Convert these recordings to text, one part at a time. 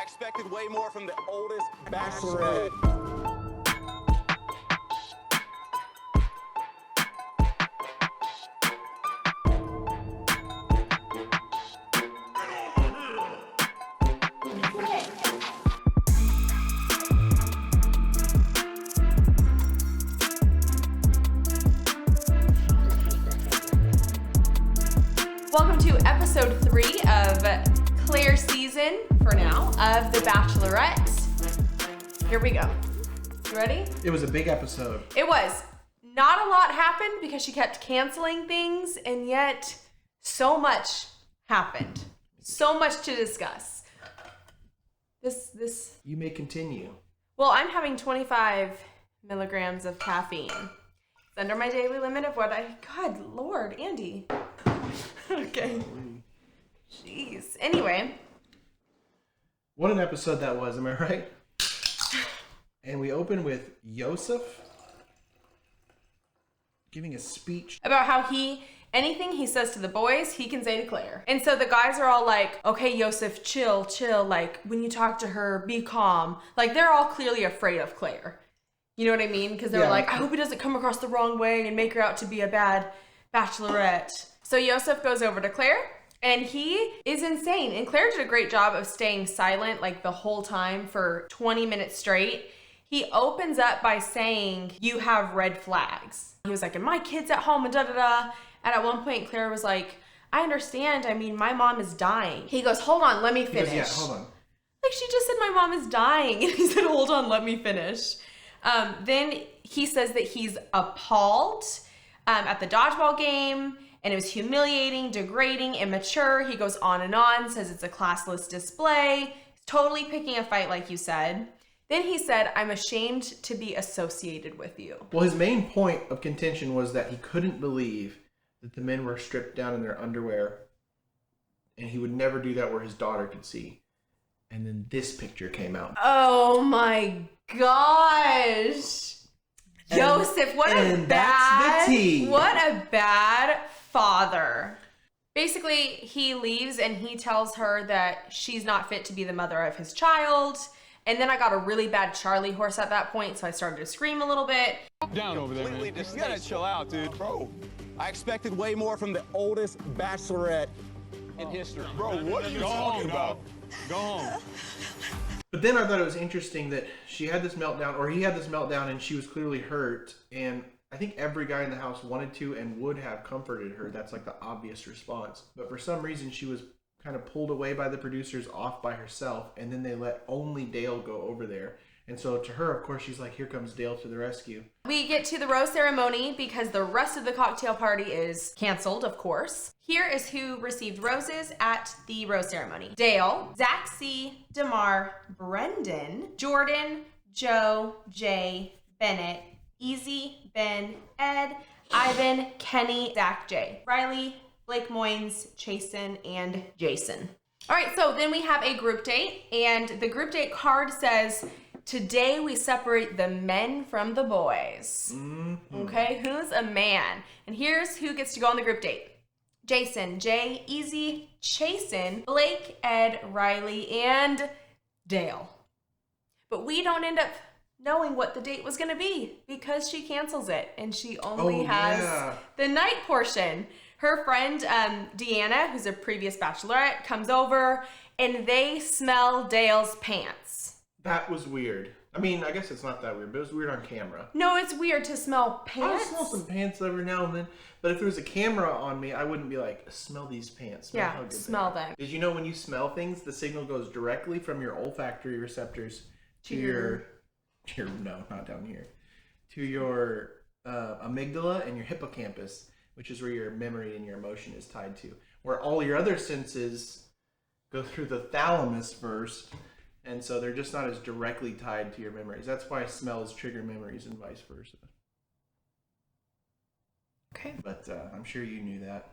expected way more from the oldest Bachelorette. Welcome to episode 3 of Clare season, for now, of The Bachelorette. Here we go. You ready? It was a big episode. It was. Not a lot happened because she kept canceling things, and yet so much happened. So much to discuss. This. You may continue. Well, I'm having 25 milligrams of caffeine. It's under my daily limit of God, Lord, Andy. Okay. Jeez. Anyway. What an episode that was, am I right? And we open with Yosef giving a speech About how anything he says to the boys, he can say to Clare. And so the guys are all like, okay, Yosef, chill. Like, when you talk to her, be calm. Like, they're all clearly afraid of Clare. You know what I mean? Because they're like, I hope he doesn't come across the wrong way and make her out to be a bad bachelorette. So Yosef goes over to Clare, and he is insane. And Clare did a great job of staying silent like the whole time for 20 minutes straight. He opens up by saying, you have red flags. He was like, and my kid's at home and da-da-da. And at one point, Clare was like, I understand. I mean, my mom is dying. He goes, hold on, let me finish. He goes, yeah, hold on. Like, she just said my mom is dying. And he said, hold on, let me finish. Then he says that he's appalled at the dodgeball game. And it was humiliating, degrading, immature. He goes on, says it's a classless display. He's totally picking a fight, like you said. Then he said, I'm ashamed to be associated with you. Well, his main point of contention was that he couldn't believe that the men were stripped down in their underwear. And he would never do that where his daughter could see. And then this picture came out. Oh my gosh. Yosef, what a bad father. Basically, he leaves and he tells her that she's not fit to be the mother of his child. And then I got a really bad Charlie horse at that point, so I started to scream a little bit. Down over there, man. You gotta chill out, dude. Bro, I expected way more from the oldest Bachelorette in history. Bro, what are you talking about? Go home. But then I thought it was interesting that she had this meltdown, or he had this meltdown, and she was clearly hurt. And I think every guy in the house wanted to and would have comforted her. That's like the obvious response. But for some reason, she was kind of pulled away by the producers off by herself. And then they let only Dale go over there. And so to her, of course, she's like, here comes Dale to the rescue. We get to the rose ceremony because the rest of the cocktail party is canceled, of course. Here is who received roses at the rose ceremony. Dale, Zach C., Damar, Brendan, Jordan, Joe, Jay, Bennett, Easy, Ben, Ed, Ivan, Kenny, Zach J, Riley, Blake Moynes, Chasen, and Jason. All right, so then we have a group date, and the group date card says, today we separate the men from the boys. Mm-hmm. Okay, who's a man? And here's who gets to go on the group date. Jason, Jay, Easy, Chasen, Blake, Ed, Riley, and Dale. But we don't end up knowing what the date was going to be because she cancels it and she only has the night portion. Her friend, Deanna, who's a previous bachelorette, comes over and they smell Dale's pants. That was weird. I mean, I guess it's not that weird, but it was weird on camera. No, it's weird to smell pants. I smell some pants every now and then, but if there was a camera on me, I wouldn't be like, smell these pants. Smell how good smell them. Did you know when you smell things, the signal goes directly from your olfactory receptors to your no, not down here, to your amygdala and your hippocampus, which is where your memory and your emotion is tied to. Where all your other senses go through the thalamus first. And so they're just not as directly tied to your memories. That's why smells trigger memories and vice versa. Okay. But I'm sure you knew that.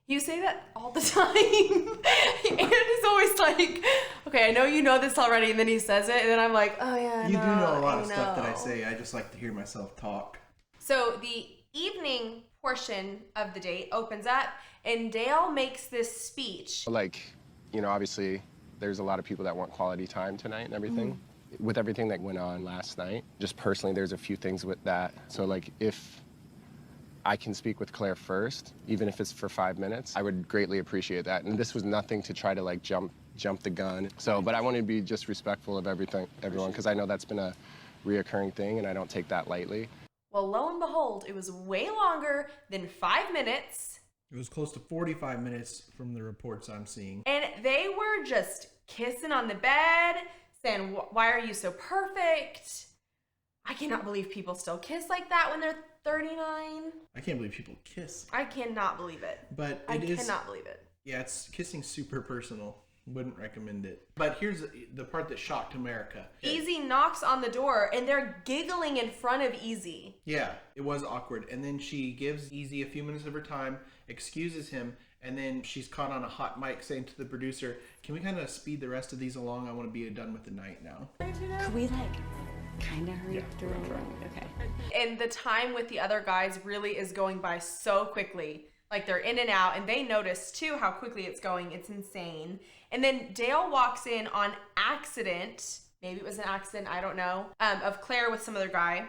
You say that all the time. Andy's always like, okay, I know you know this already. And then he says it. And then I'm like, oh, yeah, You do know a lot of stuff that I say. I just like to hear myself talk. So the evening portion of the date opens up. And Dale makes this speech. Like, you know, obviously, there's a lot of people that want quality time tonight and everything. With everything that went on last night, just personally, there's a few things with that. So like if I can speak with Claire first, even if it's for 5 minutes, I would greatly appreciate that. And this was nothing to try to like jump the gun. So, but I want to be just respectful of everyone, because I know that's been a reoccurring thing and I don't take that lightly. Well, lo and behold, it was way longer than 5 minutes. It was close to 45 minutes from the reports I'm seeing. And they were just kissing on the bed, saying, why are you so perfect? I cannot believe people still kiss like that when they're 39. I can't believe people kiss. I cannot believe it. But I cannot believe it. Yeah, it's kissing super personal. Wouldn't recommend it. But here's the part that shocked America. Easy knocks on the door and they're giggling in front of Easy. Yeah, it was awkward. And then she gives Easy a few minutes of her time, excuses him, and then she's caught on a hot mic saying to the producer, can we kind of speed the rest of these along? I want to be done with the night now. Could we like kind of hurry through? Okay. And the time with the other guys really is going by so quickly. Like they're in and out, and they notice too how quickly it's going. It's insane. And then Dale walks in on accident. Maybe it was an accident, I don't know. Of Claire with some other guy.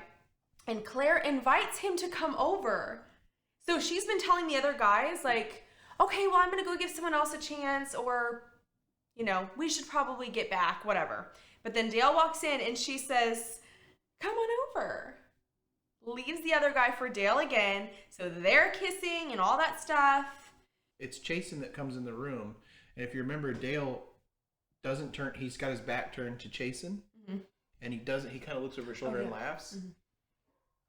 And Claire invites him to come over. So she's been telling the other guys like, okay, well, I'm gonna go give someone else a chance, or, you know, we should probably get back, whatever. But then Dale walks in and she says, come on over. Leaves the other guy for Dale again. So they're kissing and all that stuff. It's Chasen that comes in the room. And if you remember, Dale doesn't turn, he's got his back turned to Chasen. And he kind of looks over his shoulder and laughs.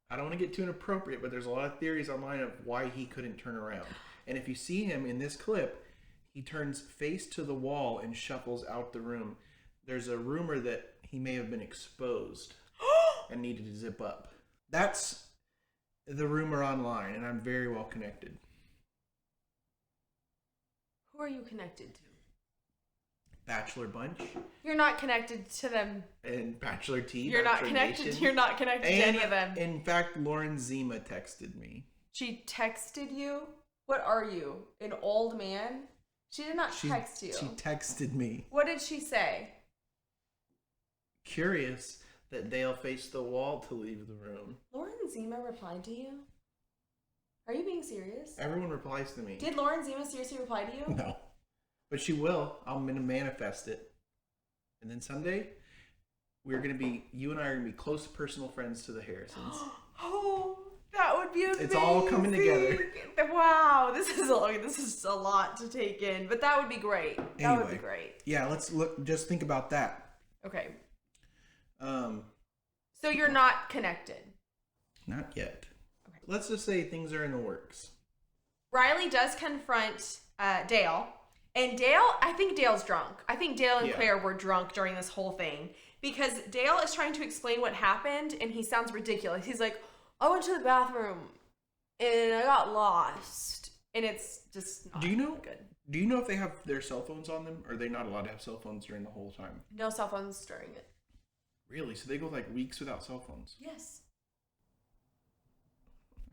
I don't want to get too inappropriate, but there's a lot of theories online of why he couldn't turn around. And if you see him in this clip, he turns face to the wall and shuffles out the room. There's a rumor that he may have been exposed and needed to zip up. That's the rumor online, and I'm very well connected. Who are you connected to? Bachelor Bunch. You're not connected to them. And Bachelor T. You're not connected. Nation. You're not connected to any of them. In fact, Lauren Zima texted me. She texted you? What are you? An old man? She did not text you. She texted me. What did she say? Curious that Dale faced the wall to leave the room. Lauren Zima replied to you? Are you being serious? Everyone replies to me. Did Lauren Zima seriously reply to you? No. But she will. I'm going to manifest it. And then someday, you and I are going to be close personal friends to the Harrisons. Oh, that would be amazing. It's all coming together. Wow, this is a lot to take in, but that would be great. That would be great. Yeah, let's look. Just think about that. Okay. So you're not connected? Not yet. Okay. Let's just say things are in the works. Riley does confront Dale. And I think Dale's drunk. I think Dale and Claire were drunk during this whole thing. Because Dale is trying to explain what happened, and he sounds ridiculous. He's like, I went to the bathroom, and I got lost. And it's just not good. Do you know if they have their cell phones on them? Or are they not allowed to have cell phones during the whole time? No cell phones during it. Really? So they go like weeks without cell phones? Yes.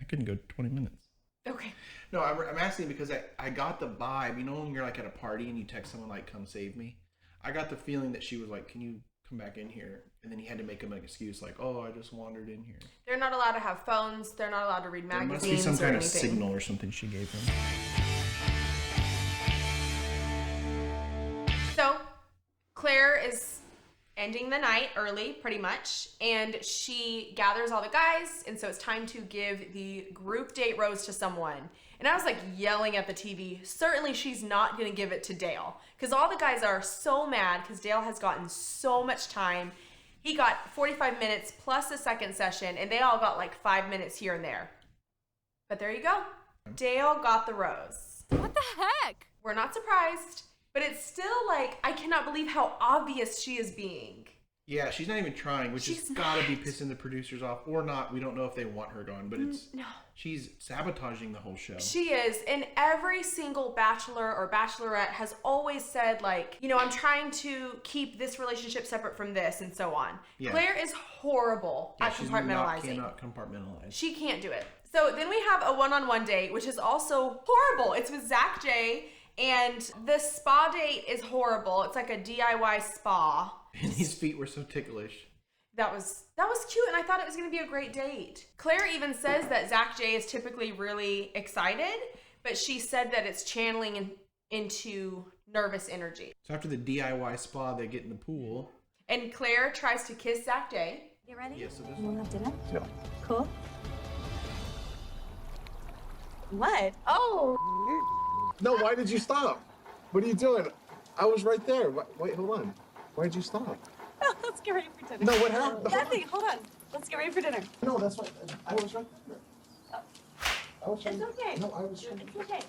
I couldn't go 20 minutes. Okay. No, I'm asking because I got the vibe. You know when you're like at a party and you text someone like, come save me? I got the feeling that she was like, can you come back in here? And then he had to make him an excuse like, oh, I just wandered in here. They're not allowed to have phones. They're not allowed to read magazines. There must be some kind of signal or something she gave him. So, Claire is ending the night early, pretty much, and she gathers all the guys, and so it's time to give the group date rose to someone. And I was like yelling at the TV, certainly she's not going to give it to Dale, because all the guys are so mad because Dale has gotten so much time. He got 45 minutes plus a second session, and they all got like 5 minutes here and there. But there you go. Dale got the rose. What the heck? We're not surprised. But it's still like, I cannot believe how obvious she is being. Yeah, she's not even trying, which has got to be pissing the producers off. Or not, we don't know if they want her gone, but she's sabotaging the whole show. She is, and every single bachelor or bachelorette has always said like, you know, I'm trying to keep this relationship separate from this and so on. Yeah. Claire is horrible at compartmentalizing. She cannot compartmentalize. She can't do it. So then we have a one-on-one date, which is also horrible. It's with Zach J. And the spa date is horrible. It's like a DIY spa. And his feet were so ticklish. That was cute, and I thought it was going to be a great date. Claire even says that Zach J is typically really excited, but she said that it's channeling into nervous energy. So after the DIY spa, they get in the pool. And Claire tries to kiss Zach J. You ready? Yeah, so this You want to have dinner? Yeah. Cool. What? Oh! No, why did you stop? What are you doing? I was right there. Wait, hold on. Why did you stop? Let's get ready for dinner. No, what happened? Nothing. Hold on. Let's get ready for dinner. No, that's right. I was right there. I was right It's okay. No, I was right It's okay.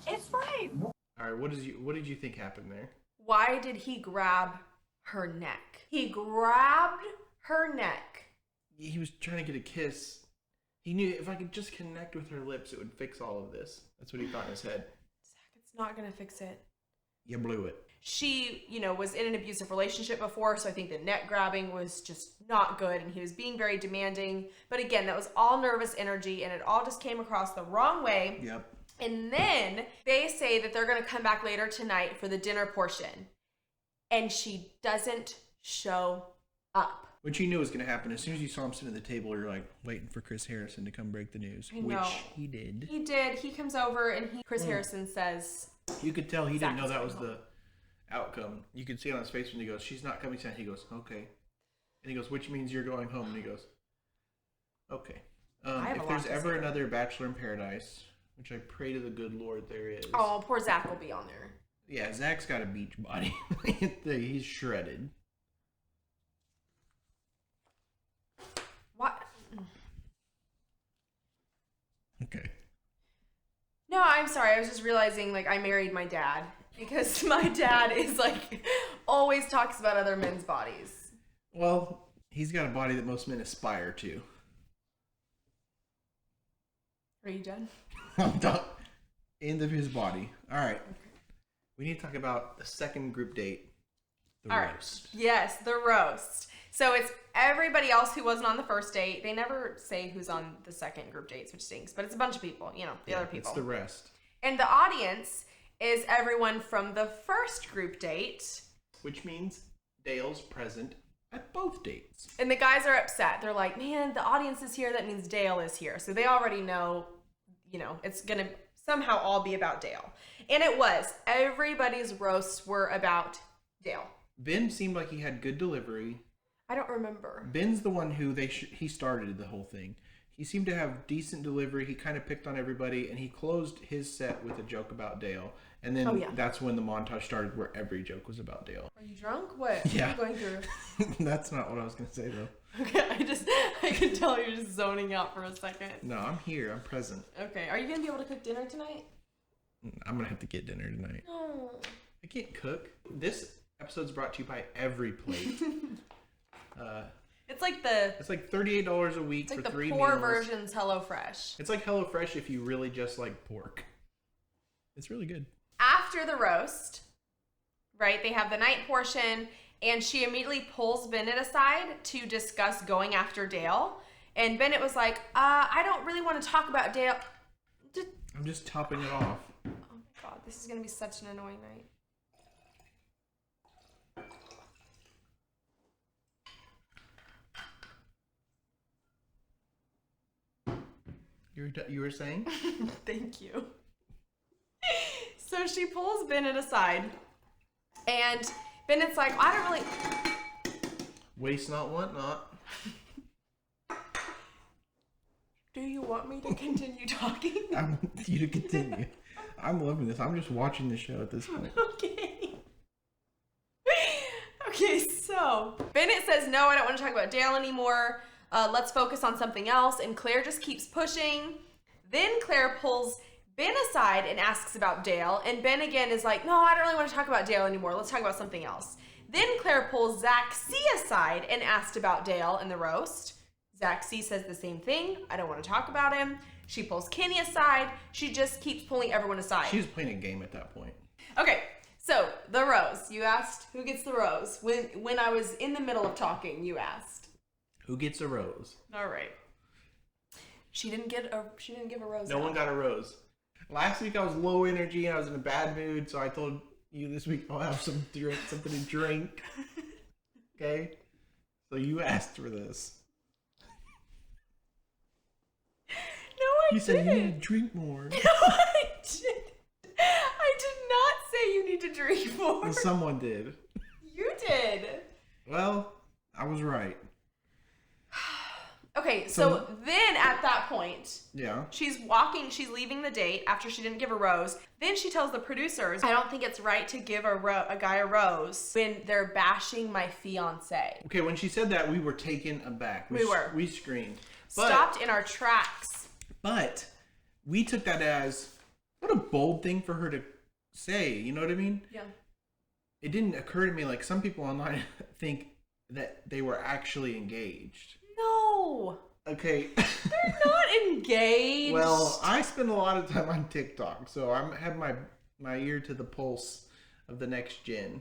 It's fine. All right, what did you think happened there? Why did he grab her neck? He grabbed her neck. He was trying to get a kiss. He knew if I could just connect with her lips, it would fix all of this. That's what he thought in his head. Zach, it's not going to fix it. You blew it. She, was in an abusive relationship before, so I think the neck grabbing was just not good, and he was being very demanding. But again, that was all nervous energy, and it all just came across the wrong way. Yep. And then they say that they're going to come back later tonight for the dinner portion, and she doesn't show up. Which you knew was going to happen. As soon as you saw him sitting at the table, you're like waiting for Chris Harrison to come break the news. I know. Which he did. He did. He comes over, and Chris Harrison says, You could tell he Zach didn't know is that was coming the outcome. You could see it on his face when he goes, she's not coming tonight. He goes, okay. And he goes, which means you're going home. And he goes, okay. have a If lot there's to ever say. another Bachelor in Paradise, which I pray to the good Lord there is. oh, poor Zach will be on there. Yeah, Zach's got a beach body. He's shredded. What? Okay. No, I'm sorry. I was just realizing, I married my dad. Because my dad is, always talks about other men's bodies. Well, he's got a body that most men aspire to. Are you done? I'm done. End of his body. All right. We need to talk about the second group date. The All right. roast. Yes, the roast. So it's everybody else who wasn't on the first date. They never say who's on the second group dates, which stinks. But it's a bunch of people, the other people. It's the rest. And the audience is everyone from the first group date. Which means Dale's present at both dates. And the guys are upset. They're like, man, the audience is here. That means Dale is here. So they already know, it's going to somehow all be about Dale. And it was. Everybody's roasts were about Dale. Ben seemed like he had good delivery. I don't remember. Ben's the one who he started the whole thing. He seemed to have decent delivery. He kind of picked on everybody, and he closed his set with a joke about Dale. And then that's when the montage started where every joke was about Dale. Are you drunk? What? Yeah. What are you going through? That's not what I was going to say, though. Okay, I can tell you're just zoning out for a second. No, I'm here. I'm present. Okay, are you going to be able to cook dinner tonight? I'm going to have to get dinner tonight. No. I can't cook. This episode's brought to you by Every Plate. It's like It's like $38 a week for the 3 poor meals. version's HelloFresh. It's like HelloFresh if you really just like pork. It's really good. After the roast, right, they have the night portion, and she immediately pulls Bennett aside to discuss going after Dale. And Bennett was like, I don't really want to talk about Dale. I'm just topping it off. Oh my god, this is going to be such an annoying night. You were saying? Thank you. So she pulls Bennett aside, and Bennett's like, I don't really... Waste not, want not. Do you want me to continue talking? I want you to continue. I'm loving this. I'm just watching the show at this point. Okay. Okay, so Bennett says, no, I don't want to talk about Dale anymore. Let's focus on something else. And Claire just keeps pushing. Then Claire pulls Ben aside and asks about Dale. And Ben again is like, no, I don't really want to talk about Dale anymore. Let's talk about something else. Then Claire pulls Zach C aside and asked about Dale in the roast. Zach C says the same thing. I don't want to talk about him. She pulls Kenny aside. She just keeps pulling everyone aside. She was playing a game at that point. Okay, so the rose. You asked who gets the rose. When I was in the middle of talking, you asked. Who gets a rose? All right. She didn't give a rose. No one got a rose. Last week I was low energy and I was in a bad mood, so I told you this week I'll have something to drink. Okay? So you asked for this. No, I You said didn't. you need to drink more. No, I didn't. I did not say you need to drink more. Well, someone did. You did. Well, I was right. Okay, so then at that point, Yeah. she's leaving the date after she didn't give a rose. Then she tells the producers, I don't think it's right to give a guy a rose when they're bashing my fiance. Okay, when she said that, we were taken aback. We were. We screamed. Stopped in our tracks. But we took that as, what a bold thing for her to say. You know what I mean? Yeah. It didn't occur to me, like, some people online think that they were actually engaged. No. Okay. They're not engaged. Well, I spend a lot of time on TikTok, so I have my ear to the pulse of the next gen.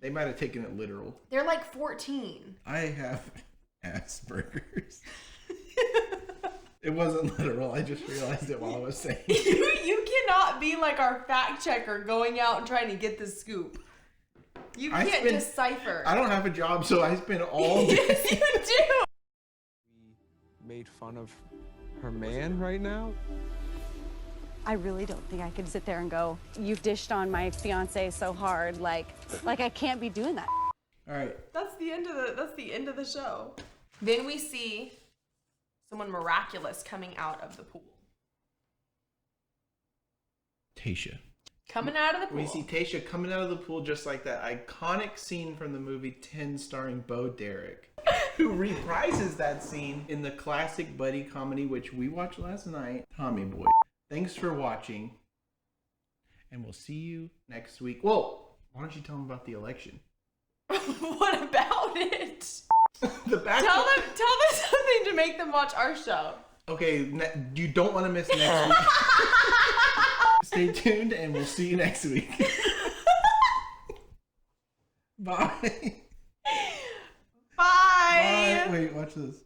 They might have taken it literal. They're like 14. I have Asperger's. It wasn't literal. I just realized it while I was saying it. You cannot be like our fact checker going out and trying to get the scoop. You can't decipher. I don't have a job, so I spend all day. Yes, you do. Made fun of her man right now? I really don't think I could sit there and go, you've dished on my fiance so hard, like I can't be doing that. All right. That's the end of the show. Then we see someone miraculous coming out of the pool. Tasha. Coming out of the pool. We see Tasha coming out of the pool just like that iconic scene from the movie 10 starring Bo Derek, who reprises that scene in the classic buddy comedy which we watched last night, Tommy Boy. Thanks for watching, and we'll see you next week. Whoa! Why don't you tell them about the election? What about it? The back. Tell them something to make them watch our show. Okay, you don't want to miss next week. Stay tuned, and we'll see you next week. Bye. Bye. Bye. Wait, watch this.